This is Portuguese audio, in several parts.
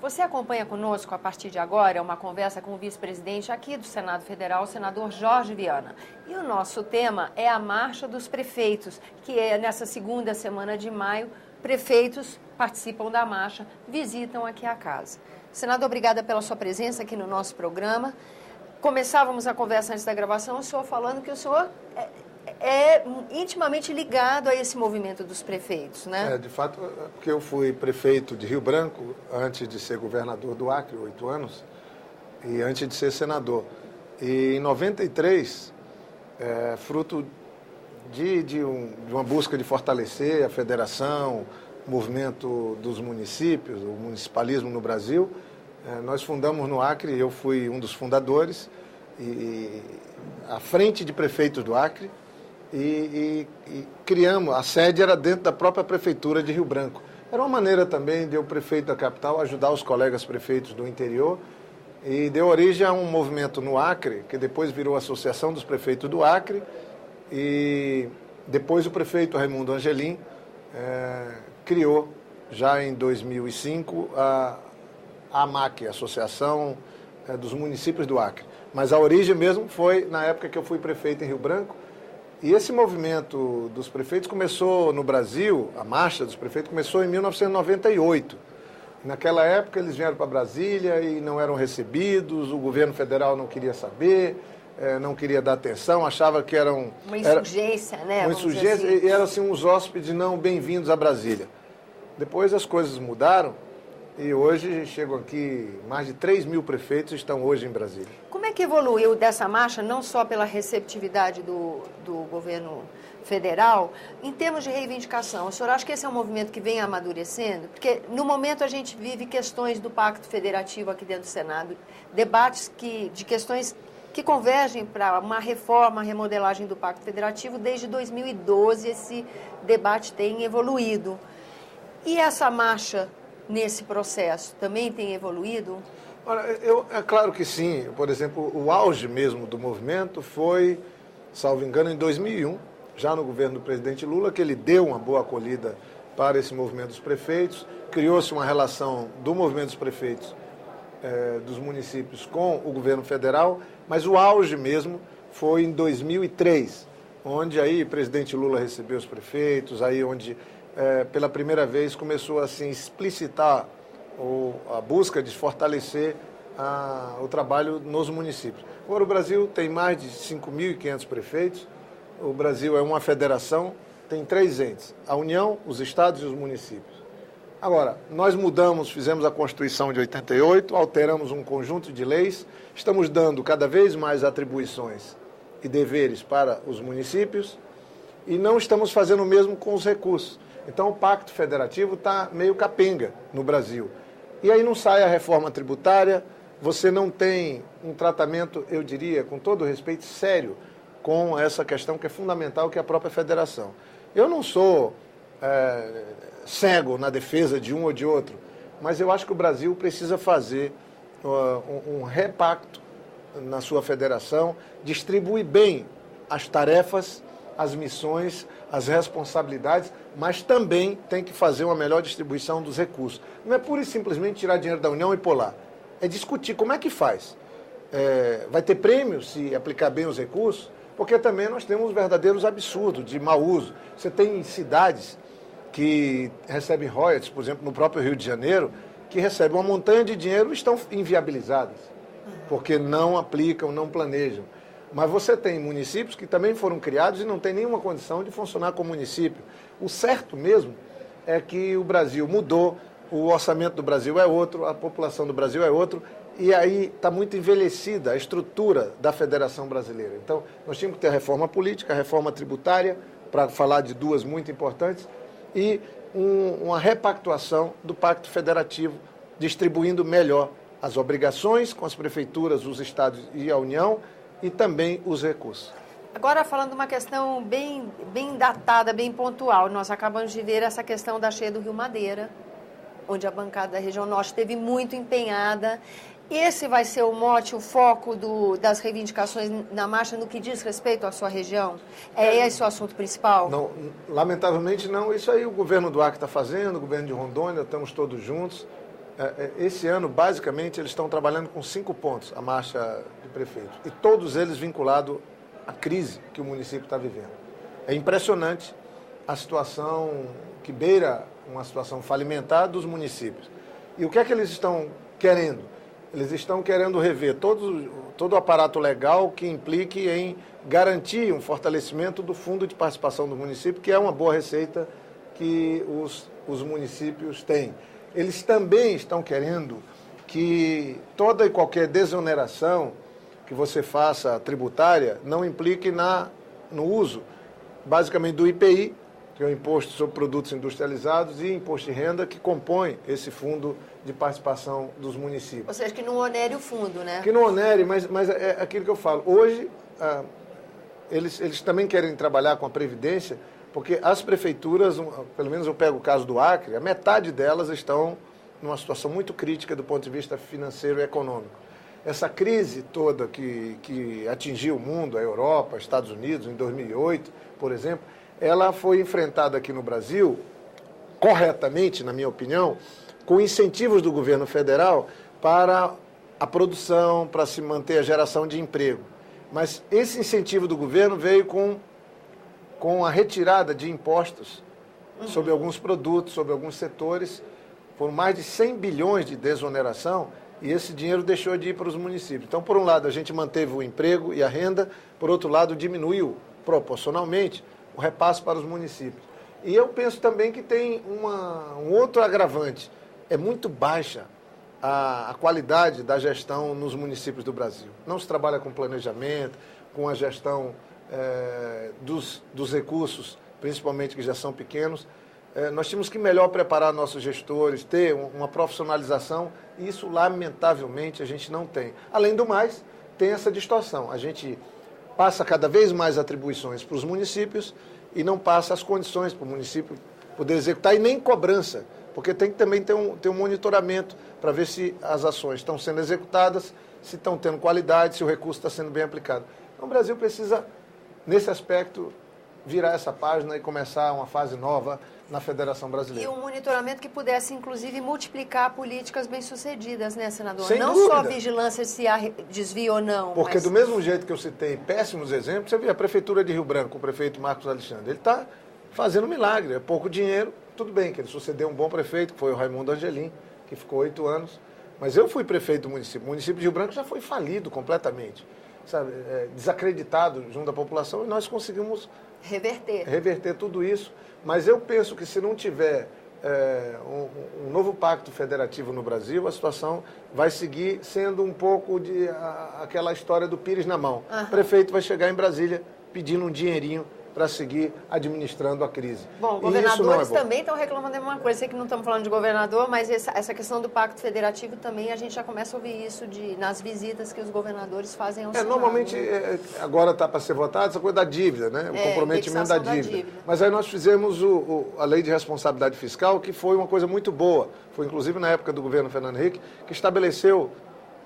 Você acompanha conosco, a partir de agora, uma conversa com o vice-presidente aqui do Senado Federal, o senador Jorge Viana. E o nosso tema é a Marcha dos Prefeitos, que é nessa segunda semana de maio. Prefeitos participam da marcha, visitam aqui a casa. Senador, obrigada pela sua presença aqui no nosso programa. Começávamos a conversa antes da gravação, o senhor falando que o senhor é intimamente ligado a esse movimento dos prefeitos, né? De fato, porque eu fui prefeito de Rio Branco antes de ser governador do Acre, 8 anos, e antes de ser senador. E em 93, fruto de uma busca de fortalecer a federação, o movimento dos municípios, o municipalismo no Brasil, nós fundamos no Acre, eu fui um dos fundadores, e à frente de prefeitos do Acre, e criamos, a sede era dentro da própria prefeitura de Rio Branco. Era uma maneira também de o prefeito da capital ajudar os colegas prefeitos do interior, e deu origem a um movimento no Acre, que depois virou a Associação dos Prefeitos do Acre, e depois o prefeito Raimundo Angelim criou, já em 2005, a AMAC, a Associação dos Municípios do Acre. Mas a origem mesmo foi na época que eu fui prefeito em Rio Branco. E esse movimento dos prefeitos começou no Brasil, a marcha dos prefeitos começou em 1998. Naquela época eles vieram para Brasília e não eram recebidos, o governo federal não queria saber, não queria dar atenção, achava que eram... Uma insurgência, né? Uma insurgência, assim. E eram assim, uns hóspedes não bem-vindos a Brasília. Depois as coisas mudaram e hoje chegam aqui, mais de 3 mil prefeitos estão hoje em Brasília. Como é que evoluiu dessa marcha, não só pela receptividade do governo federal, em termos de reivindicação? O senhor acha que esse é um movimento que vem amadurecendo? Porque, no momento, a gente vive questões do Pacto Federativo aqui dentro do Senado, debates de questões que convergem para uma reforma, remodelagem do Pacto Federativo. Desde 2012, esse debate tem evoluído. E essa marcha, nesse processo, também tem evoluído? Olha, é claro que sim. Por exemplo, o auge mesmo do movimento foi, salvo engano, em 2001, já no governo do presidente Lula, que ele deu uma boa acolhida para esse movimento dos prefeitos, criou-se uma relação do movimento dos prefeitos dos municípios com o governo federal, mas o auge mesmo foi em 2003, onde aí o presidente Lula recebeu os prefeitos, aí onde pela primeira vez começou a se explicitar a busca de fortalecer o trabalho nos municípios. Agora, o Brasil tem mais de 5.500 prefeitos, o Brasil é uma federação, tem 3 entes, a União, os estados e os municípios. Agora, nós mudamos, fizemos a Constituição de 88, alteramos um conjunto de leis, estamos dando cada vez mais atribuições e deveres para os municípios e não estamos fazendo o mesmo com os recursos. Então, o Pacto Federativo está meio capenga no Brasil. E aí não sai a reforma tributária, você não tem um tratamento, eu diria, com todo respeito, sério com essa questão que é fundamental, que é a própria federação. Eu não sou cego na defesa de um ou de outro, mas eu acho que o Brasil precisa fazer um repacto na sua federação, distribuir bem as tarefas, as missões, as responsabilidades, mas também tem que fazer uma melhor distribuição dos recursos. Não é pura e simplesmente tirar dinheiro da União e pôr lá. É discutir como é que faz. Vai ter prêmio se aplicar bem os recursos? Porque também nós temos verdadeiros absurdos de mau uso. Você tem cidades que recebem royalties, por exemplo, no próprio Rio de Janeiro, que recebem uma montanha de dinheiro e estão inviabilizadas, porque não aplicam, não planejam. Mas você tem municípios que também foram criados e não tem nenhuma condição de funcionar como município. O certo mesmo é que o Brasil mudou, o orçamento do Brasil é outro, a população do Brasil é outro, e aí está muito envelhecida a estrutura da Federação Brasileira. Então, nós tínhamos que ter a reforma política, a reforma tributária, para falar de duas muito importantes, e uma repactuação do Pacto Federativo, distribuindo melhor as obrigações com as prefeituras, os estados e a União, e também os recursos. Agora, falando de uma questão bem datada, bem pontual, nós acabamos de ver essa questão da cheia do Rio Madeira, onde a bancada da região norte esteve muito empenhada. Esse vai ser o mote, o foco das reivindicações na marcha no que diz respeito à sua região? É esse o assunto principal? Não, lamentavelmente não. Isso aí o governo do Acre está fazendo, o governo de Rondônia, estamos todos juntos. esse ano, basicamente, eles estão trabalhando com 5 pontos, a marcha de prefeitos, e todos eles vinculados à crise que o município está vivendo. É impressionante a situação que beira uma situação falimentar dos municípios. E o que é que eles estão querendo? Eles estão querendo rever todo o aparato legal que implique em garantir um fortalecimento do fundo de participação do município, que é uma boa receita que os municípios têm. Eles também estão querendo que toda e qualquer desoneração que você faça tributária não implique no uso, basicamente, do IPI, que é o Imposto sobre Produtos Industrializados, e Imposto de Renda, que compõe esse fundo de participação dos municípios. Ou seja, que não onere o fundo, né? Que não onere, mas é aquilo que eu falo. Hoje, eles também querem trabalhar com a Previdência, porque as prefeituras, pelo menos eu pego o caso do Acre, a metade delas estão numa situação muito crítica do ponto de vista financeiro e econômico. Essa crise toda que atingiu o mundo, a Europa, Estados Unidos, em 2008, por exemplo, ela foi enfrentada aqui no Brasil, corretamente, na minha opinião, com incentivos do governo federal para a produção, para se manter a geração de emprego. Mas esse incentivo do governo veio com a retirada de impostos sobre alguns produtos, sobre alguns setores. Foram mais de 100 bilhões de desoneração e esse dinheiro deixou de ir para os municípios. Então, por um lado, a gente manteve o emprego e a renda, por outro lado, diminuiu proporcionalmente o repasse para os municípios. E eu penso também que tem um outro agravante. É muito baixa a qualidade da gestão nos municípios do Brasil. Não se trabalha com planejamento, com a gestão dos recursos, principalmente que já são pequenos. Nós tínhamos que melhor preparar nossos gestores, ter uma profissionalização, e isso, lamentavelmente, a gente não tem. Além do mais, tem essa distorção. A gente passa cada vez mais atribuições para os municípios e não passa as condições para o município poder executar, e nem cobrança, porque tem que também ter um monitoramento para ver se as ações estão sendo executadas, se estão tendo qualidade, se o recurso está sendo bem aplicado. Então, o Brasil precisa, nesse aspecto, virar essa página e começar uma fase nova na Federação Brasileira. E um monitoramento que pudesse, inclusive, multiplicar políticas bem-sucedidas, né, senador? Sem não dúvida. só vigilância se há desvio ou não. Porque mas... do mesmo jeito que eu citei péssimos exemplos, você vê a Prefeitura de Rio Branco, o prefeito Marcos Alexandre, ele está fazendo um milagre, é pouco dinheiro, tudo bem que ele sucedeu um bom prefeito, que foi o Raimundo Angelim, que ficou 8 anos, mas eu fui prefeito do município. O município de Rio Branco já foi falido completamente, sabe, desacreditado junto à população, e nós conseguimos reverter tudo isso. Mas eu penso que se não tiver um novo pacto federativo no Brasil, a situação vai seguir sendo um pouco aquela história do Pires na mão. O prefeito vai chegar em Brasília pedindo um dinheirinho para seguir administrando a crise. Bom, governadores também estão reclamando da mesma coisa. Sei que não estamos falando de governador, mas essa questão do pacto federativo também, a gente já começa a ouvir isso nas visitas que os governadores fazem ao Senado. Normalmente, agora está para ser votado essa coisa da dívida, né? O comprometimento da dívida. Mas aí nós fizemos a Lei de Responsabilidade Fiscal, que foi uma coisa muito boa. Foi inclusive na época do governo Fernando Henrique, que estabeleceu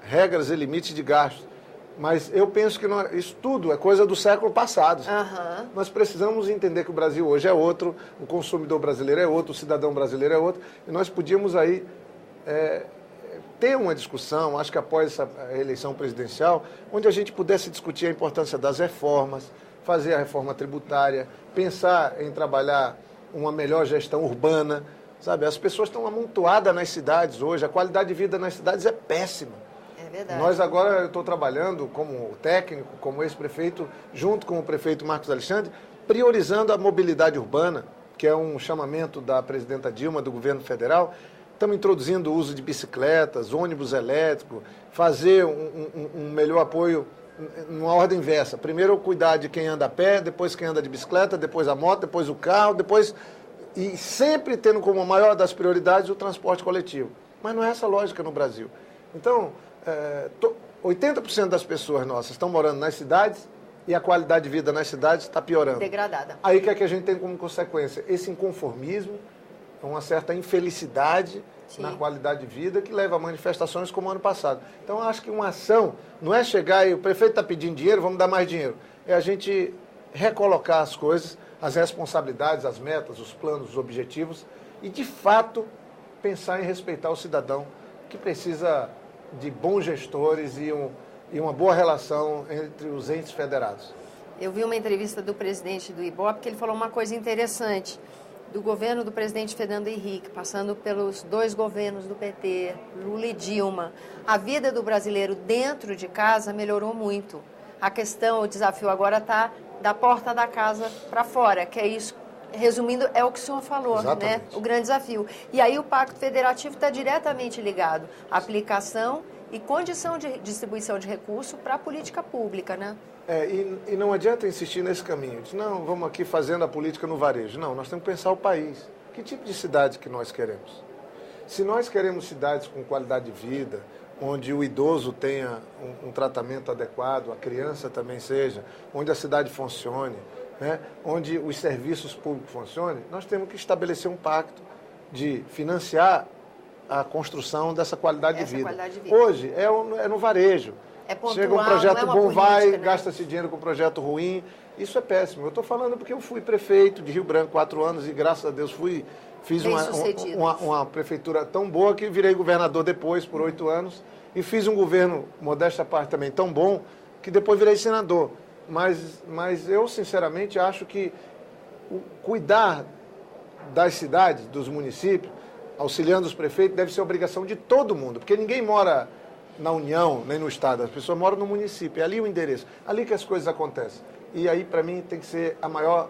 regras e limites de gastos. Mas eu penso que isso tudo é coisa do século passado. Nós precisamos entender que o Brasil hoje é outro, o consumidor brasileiro é outro, o cidadão brasileiro é outro, e nós podíamos aí ter uma discussão, acho que após essa eleição presidencial, onde a gente pudesse discutir a importância das reformas, fazer a reforma tributária, pensar em trabalhar uma melhor gestão urbana, sabe? As pessoas estão amontoadas nas cidades hoje, a qualidade de vida nas cidades é péssima. Verdade. Nós agora, eu estou trabalhando como técnico, como ex-prefeito, junto com o prefeito Marcos Alexandre, priorizando a mobilidade urbana, que é um chamamento da presidenta Dilma, do governo federal. Estamos introduzindo o uso de bicicletas, ônibus elétricos, fazer um melhor apoio numa ordem inversa. Primeiro cuidar de quem anda a pé, depois quem anda de bicicleta, depois a moto, depois o carro, e sempre tendo como a maior das prioridades o transporte coletivo. Mas não é essa a lógica no Brasil. Então, 80% das pessoas nossas estão morando nas cidades e a qualidade de vida nas cidades está piorando. Degradada. Aí o que é que a gente tem como consequência? Esse inconformismo, uma certa infelicidade na qualidade de vida que leva a manifestações como ano passado. Então, eu acho que uma ação não é chegar e o prefeito está pedindo dinheiro, vamos dar mais dinheiro. É a gente recolocar as coisas, as responsabilidades, as metas, os planos, os objetivos e, de fato, pensar em respeitar o cidadão, que precisa de bons gestores e uma boa relação entre os entes federados. Eu vi uma entrevista do presidente do IBOP que ele falou uma coisa interessante. Do governo do presidente Fernando Henrique, passando pelos 2 governos do PT, Lula e Dilma, a vida do brasileiro dentro de casa melhorou muito. A questão, o desafio agora está da porta da casa para fora, que é isso, resumindo, é o que o senhor falou, né? O grande desafio. E aí o Pacto Federativo está diretamente ligado à aplicação e condição de distribuição de recursos para a política pública, né? E não adianta insistir nesse caminho. Diz, não, vamos aqui fazendo a política no varejo. Não, nós temos que pensar o país. Que tipo de cidade que nós queremos? Se nós queremos cidades com qualidade de vida, onde o idoso tenha um tratamento adequado, a criança também seja, onde a cidade funcione, né? Onde os serviços públicos funcionem, nós temos que estabelecer um pacto de financiar a construção dessa qualidade de vida. Hoje é no varejo. Pontual, chega um projeto bom, política, vai, né? Gasta-se dinheiro com um projeto ruim. Isso é péssimo. Eu estou falando porque eu fui prefeito de Rio Branco 4 anos e, graças a Deus, fiz uma prefeitura tão boa que virei governador depois, por 8 anos, e fiz um governo, modéstia à parte, também tão bom, que depois virei senador. Mas eu, sinceramente, acho que cuidar das cidades, dos municípios, auxiliando os prefeitos, deve ser obrigação de todo mundo, porque ninguém mora na União, nem no Estado, as pessoas moram no município, é ali o endereço, ali que as coisas acontecem. E aí, para mim, tem que ser a maior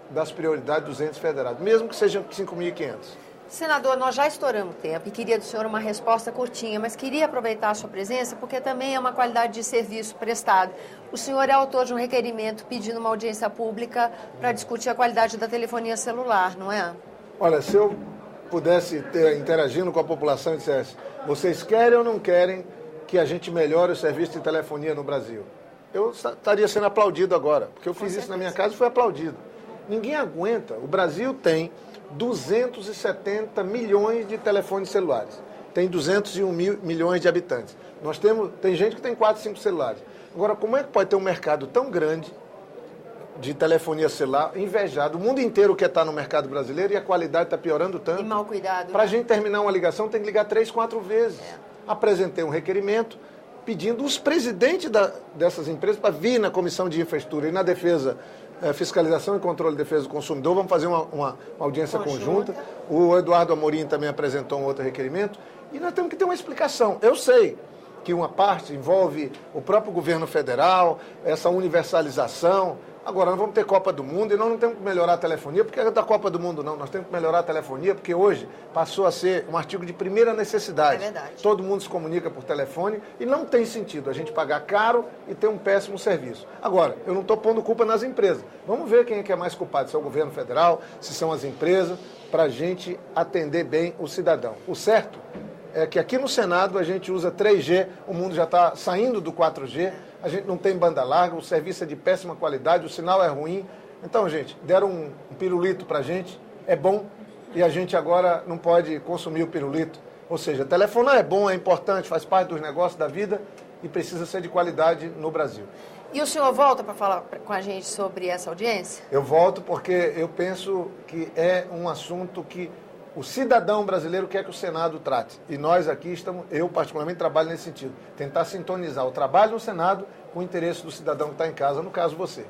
das prioridades dos entes federados, mesmo que sejam 5.500. Senador, nós já estouramos o tempo e queria do senhor uma resposta curtinha, mas queria aproveitar a sua presença porque também é uma qualidade de serviço prestado. O senhor é autor de um requerimento pedindo uma audiência pública para discutir a qualidade da telefonia celular, não é? Olha, se eu pudesse ter interagindo com a população e dissesse, vocês querem ou não querem que a gente melhore o serviço de telefonia no Brasil? Eu estaria sendo aplaudido agora, porque eu fiz isso na minha casa e fui aplaudido. Ninguém aguenta. O Brasil tem 270 milhões de telefones celulares. Tem 201 milhões de habitantes. Tem gente que tem 4, 5 celulares. Agora, como é que pode ter um mercado tão grande de telefonia celular, invejado? O mundo inteiro quer estar no mercado brasileiro e a qualidade está piorando tanto. E mal cuidado. Para a gente terminar uma ligação, tem que ligar 3, 4 vezes. Apresentei um requerimento pedindo os presidentes dessas empresas para vir na Comissão de Infraestrutura e na Defesa, Fiscalização e Controle de Defesa do Consumidor. Vamos fazer uma audiência conjunta. O Eduardo Amorim também apresentou um outro requerimento. E nós temos que ter uma explicação. Eu sei que uma parte envolve o próprio governo federal, essa universalização. Agora, nós vamos ter Copa do Mundo e nós não temos que melhorar a telefonia porque é da Copa do Mundo, não. Nós temos que melhorar a telefonia porque hoje passou a ser um artigo de primeira necessidade. É verdade. Todo mundo se comunica por telefone e não tem sentido a gente pagar caro e ter um péssimo serviço. Agora, eu não estou pondo culpa nas empresas. Vamos ver quem é que é mais culpado, se é o governo federal, se são as empresas, para a gente atender bem o cidadão. O certo é que aqui no Senado a gente usa 3G, o mundo já está saindo do 4G, a gente não tem banda larga, o serviço é de péssima qualidade, o sinal é ruim. Então, gente, deram um pirulito para a gente, é bom, e a gente agora não pode consumir o pirulito. Ou seja, telefonar é bom, é importante, faz parte dos negócios da vida e precisa ser de qualidade no Brasil. E o senhor volta para falar com a gente sobre essa audiência? Eu volto porque eu penso que é um assunto que o cidadão brasileiro quer que o Senado trate. E nós aqui eu particularmente trabalho nesse sentido. Tentar sintonizar o trabalho no Senado com o interesse do cidadão que está em casa, no caso você.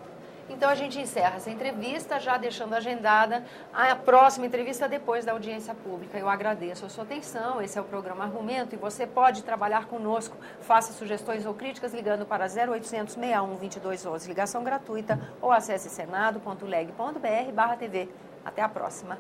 Então a gente encerra essa entrevista, já deixando agendada a próxima entrevista depois da audiência pública. Eu agradeço a sua atenção, esse é o programa Argumento e você pode trabalhar conosco. Faça sugestões ou críticas ligando para 0800 61 2211, ligação gratuita, ou acesse senado.leg.br/TV. Até a próxima.